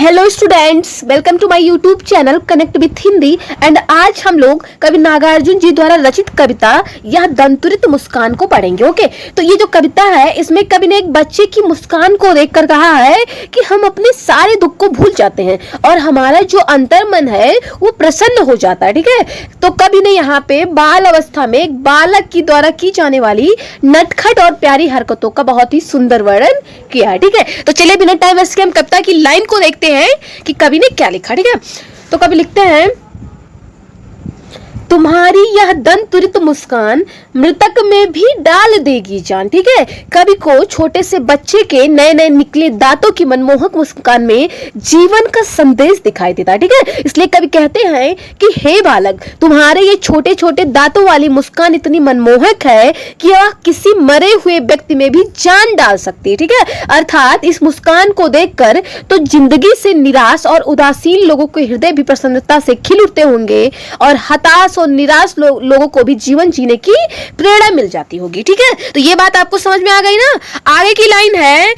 Hello students, welcome to my YouTube channel connect with Hindi. And आज हम लोग कवि नागार्जुन जी द्वारा रचित कविता यह दंतुरित मुस्कान को पढ़ेंगे। ओके, तो ये जो कविता है इसमें कवि ने एक बच्चे की मुस्कान को देखकर कहा है कि हम अपने सारे दुख को भूल जाते हैं और हमारा जो अंतर्मन है वो प्रसन्न हो जाता है। ठीक है, तो कवि ने यहाँ पे बाल अवस्था में एक बालक की द्वारा की जाने वाली नटखट और प्यारी हरकतों का बहुत ही सुंदर वर्णन किया है। ठीक है, तो चलिए बिना टाइम वेस्ट के हम कविता की लाइन को देखते हैं कि कवि ने क्या लिखा। ठीक है, तो कवि लिखते हैं, तुम्हारी यह दंतुरित मुस्कान मृतक में भी डाल देगी जान। ठीक है, कवि को छोटे से बच्चे के नए नए निकले दांतों की मनमोहक मुस्कान में जीवन का संदेश दिखाई देता है। ठीक है, इसलिए कवि कहते हैं कि हे बालक, तुम्हारे ये छोटे छोटे दांतों वाली मुस्कान इतनी मनमोहक है कि यह किसी मरे हुए व्यक्ति में भी जान डाल सकती है। ठीक है, अर्थात इस मुस्कान को देखकर तो जिंदगी से निराश और उदासीन लोगों के हृदय भी प्रसन्नता से खिल उठते होंगे और हताश और निराश लोगों को भी जीवन जीने की प्रेरणा मिल जाती होगी। ठीक है, तो ये बात आपको समझ में आ गई ना। आगे की लाइन है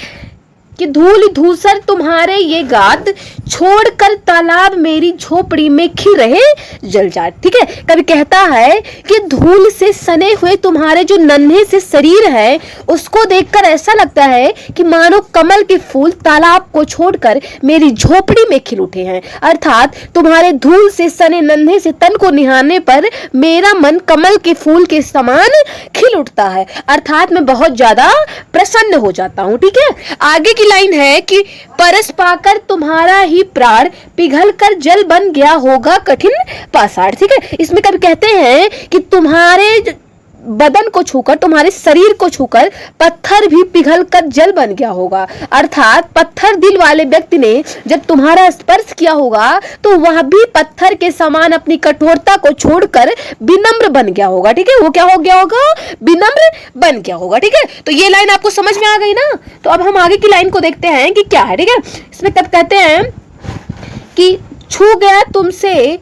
कि धूल धूसर तुम्हारे ये गात छोड़कर तालाब मेरी झोपड़ी में खिल रहे जल जाट। ठीक है, कभी कहता है कि धूल से सने हुए तुम्हारे जो नन्हे से शरीर है उसको देखकर ऐसा लगता है कि मानो कमल के फूल तालाब को छोड़कर मेरी झोपड़ी में खिल उठे हैं। अर्थात तुम्हारे धूल से सने नन्हे से तन को निहारने पर मेरा मन कमल के फूल के समान खिल उठता है, अर्थात मैं बहुत ज्यादा प्रसन्न हो जाता हूँ। ठीक है, आगे की लाइन है कि परस पाकर तुम्हारा ही प्राण पिघल कर जल बन गया होगा कठिन पाषाण। ठीक है, इसमें कभी कहते हैं कि तुम्हारे बदन को छूकर, तुम्हारे शरीर को छूकर पत्थर भी पिघल कर जल बन गया होगा। अर्थात पत्थर दिल वाले व्यक्ति ने जब तुम्हारा स्पर्श किया होगा तो वह भी पत्थर के समान अपनी कठोरता को छोड़कर विनम्र बन गया होगा। ठीक है, वो क्या हो गया होगा? विनम्र बन गया होगा। ठीक है, तो ये लाइन आपको समझ में आ गई ना। तो अब हम आगे की लाइन को देखते हैं कि क्या है। ठीक है, इसमें तब कहते हैं कि छू गया तुमसे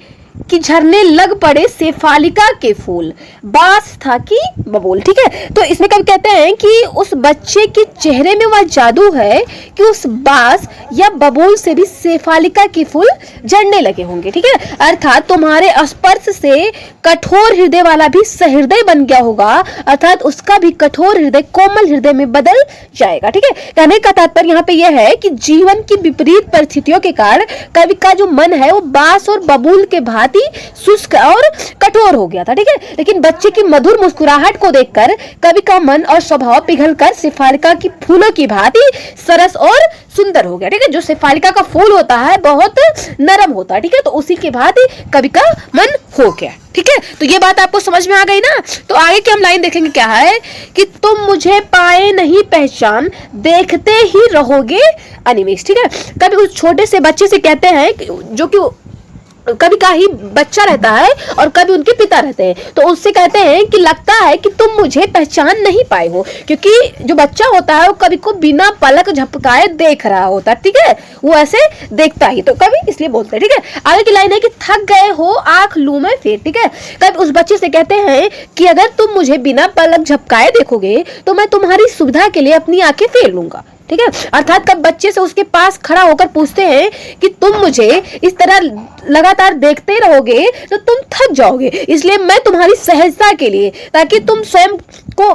कि झरने लग पड़े शेफालिका के फूल, बास था कि बबूल। ठीक है, तो इसमें कब कहते हैं कि उस बच्चे के चेहरे में वह जादू है कि उस बास या बबूल से भी शेफालिका के फूल झड़ने लगे होंगे। ठीक है, अर्थात तुम्हारे स्पर्श से कठोर हृदय वाला भी सहृदय बन गया होगा, अर्थात उसका भी कठोर हृदय कोमल हृदय में बदल जाएगा। ठीक है, कहने का तात्पर्य यहाँ पे यह है कि जीवन की विपरीत परिस्थितियों के कारण कवि का जो मन है वो बास और बबूल के भांति शुष्क और कठोर हो गया था। ठीक है, लेकिन बच्चे की मधुर मुस्कुराहट को देखकर कवि का मन और स्वभाव पिघलकर शेफालिका की फूलों की भांति सरस और सुंदर हो गया। ठीक है, जो शेफालिका का फूल होता है बहुत नरम होता है। ठीक है, तो उसी के भांति कवि का मन हो गया। ठीक है, तो ये बात आपको समझ में आ गई ना। तो आगे की हम लाइन देखेंगे क्या है कि तुम मुझे पाए नहीं पहचान देखते ही रहोगे अनिमेष। ठीक है, कभी उस छोटे से बच्चे से कहते हैं जो कि कभी का ही बच्चा रहता है और कभी उनके पिता रहते हैं, तो उससे कहते हैं कि लगता है कि तुम मुझे पहचान नहीं पाए हो, क्योंकि जो बच्चा होता है वो कभी को बिना पलक झपकाए देख रहा होता है। ठीक है, वो ऐसे देखता ही, तो कभी इसलिए बोलते हैं। ठीक है, आगे की लाइन है कि थक गए हो आंख लूं मैं फिर। ठीक है, कभी उस बच्चे से कहते हैं कि अगर तुम मुझे बिना पलक झपकाए देखोगे तो मैं तुम्हारी सुविधा के लिए अपनी आंखें फेर लूंगा। ठीक है, अर्थात कब बच्चे से उसके पास खड़ा होकर पूछते हैं कि तुम मुझे इस तरह लगातार देखते रहोगे तो तुम थक जाओगे, इसलिए मैं तुम्हारी सहजता के लिए, ताकि तुम स्वयं को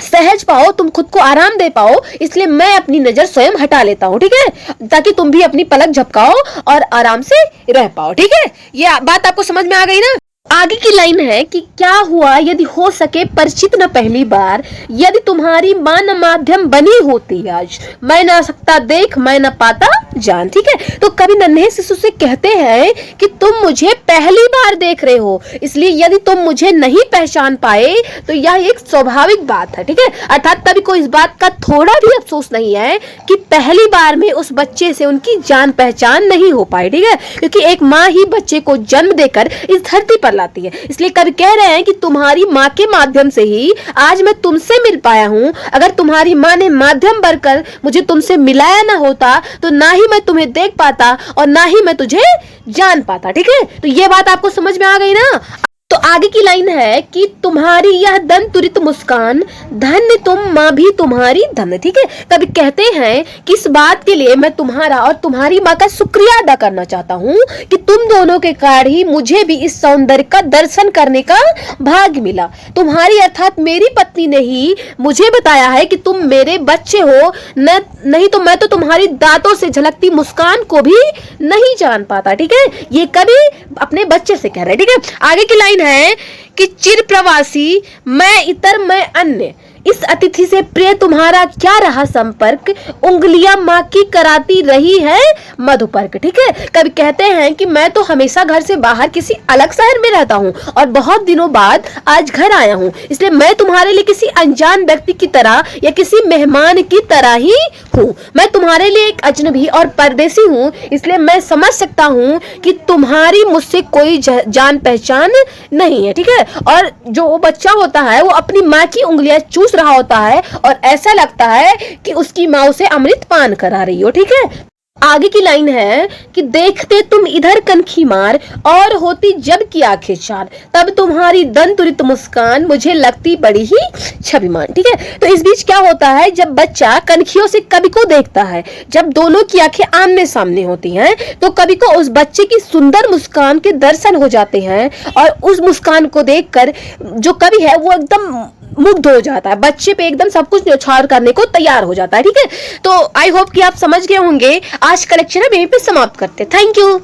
सहज पाओ, तुम खुद को आराम दे पाओ, इसलिए मैं अपनी नजर स्वयं हटा लेता हूँ। ठीक है, ताकि तुम भी अपनी पलक झपकाओ और आराम से रह पाओ। ठीक है, ये बात आपको समझ में आ गई ना। आगे की लाइन है कि क्या हुआ यदि हो सके परिचित न पहली बार, यदि तुम्हारी मान माध्यम बनी होती आज, मैं ना सकता देख मैं न पाता जान। ठीक है, तो कभी नन्हे शिशु से कहते हैं कि तुम मुझे पहली बार देख रहे हो, इसलिए यदि तुम मुझे नहीं पहचान पाए तो यह एक स्वाभाविक बात है। ठीक है, अर्थात कभी को इस बात का थोड़ा भी अफसोस नहीं है कि पहली बार में उस बच्चे से उनकी जान पहचान नहीं हो पाई। ठीक है, क्योंकि एक माँ ही बच्चे को जन्म देकर इस धरती पर लाती है, इसलिए कभी कह रहे हैं कि तुम्हारी माँ के माध्यम से ही आज मैं तुमसे मिल पाया हूँ। अगर तुम्हारी माँ ने माध्यम बनकर मुझे तुमसे मिलाया ना होता तो ना ही मैं तुम्हें देख पाता और ना ही मैं तुझे जान पाता। ठीक है, तो ये बात आपको समझ में आ गई ना। तो आगे की लाइन है कि तुम्हारी यह दंत तुरित मुस्कान, धन्य तुम माँ भी तुम्हारी धन्य। ठीक है, कभी कहते हैं कि इस बात के लिए मैं तुम्हारा और तुम्हारी माँ का शुक्रिया अदा करना चाहता हूँ कि तुम दोनों के कारण ही मुझे भी इस सौंदर्य का दर्शन करने का भाग्य मिला। तुम्हारी अर्थात मेरी पत्नी ने ही मुझे बताया है कि तुम मेरे बच्चे हो, नहीं तो मैं तो तुम्हारी दांतों से झलकती मुस्कान को भी नहीं जान पाता। ठीक है, ये कभी अपने बच्चे से कह रहे। ठीक है, आगे की लाइन है कि चिर प्रवासी मैं इतर मैं अन्य, इस अतिथि से प्रिय तुम्हारा क्या रहा संपर्क, उंगलियां माँ की कराती रही है मधुपर्क। ठीक है, कभी कहते हैं कि मैं तो हमेशा घर से बाहर किसी अलग शहर में रहता हूँ और बहुत दिनों बाद आज घर आया हूँ, इसलिए मैं तुम्हारे लिए किसी अनजान व्यक्ति की तरह या किसी मेहमान की तरह ही हूँ। मैं तुम्हारे लिए एक अजनबी और परदेसी हूँ, इसलिए मैं समझ सकता हूँ कि तुम्हारी मुझसे कोई जान पहचान नहीं है। ठीक है, और जो बच्चा होता है वो अपनी माँ की उंगलियां चूस रहा होता है और ऐसा लगता है कि उसकी माँ उसे अमृत पान करा रही हो। ठीक है, आगे की लाइन है कि देखते तुम इधर कनखी मार और होती जब की आंखें चार, तब तुम्हारी दंत तुरित मुस्कान मुझे लगती बड़ी ही छविमान। ठीक है, तो इस बीच क्या होता है, जब बच्चा कनखियों से कवि को देखता है, जब दोनों की आंखें आमने सामने होती हैं, तो कवि को उस बच्चे की सुंदर मुस्कान के दर्शन हो जाते हैं और उस मुस्कान को देखकर जो कवि है वो एकदम मुग्ध हो जाता है, बच्चे पे एकदम सब कुछ न्यौछावर करने को तैयार हो जाता है। ठीक है, तो आई होप कि आप समझ गए होंगे। आज का लेक्चर हम यहीं पे समाप्त करते हैं। Thank you.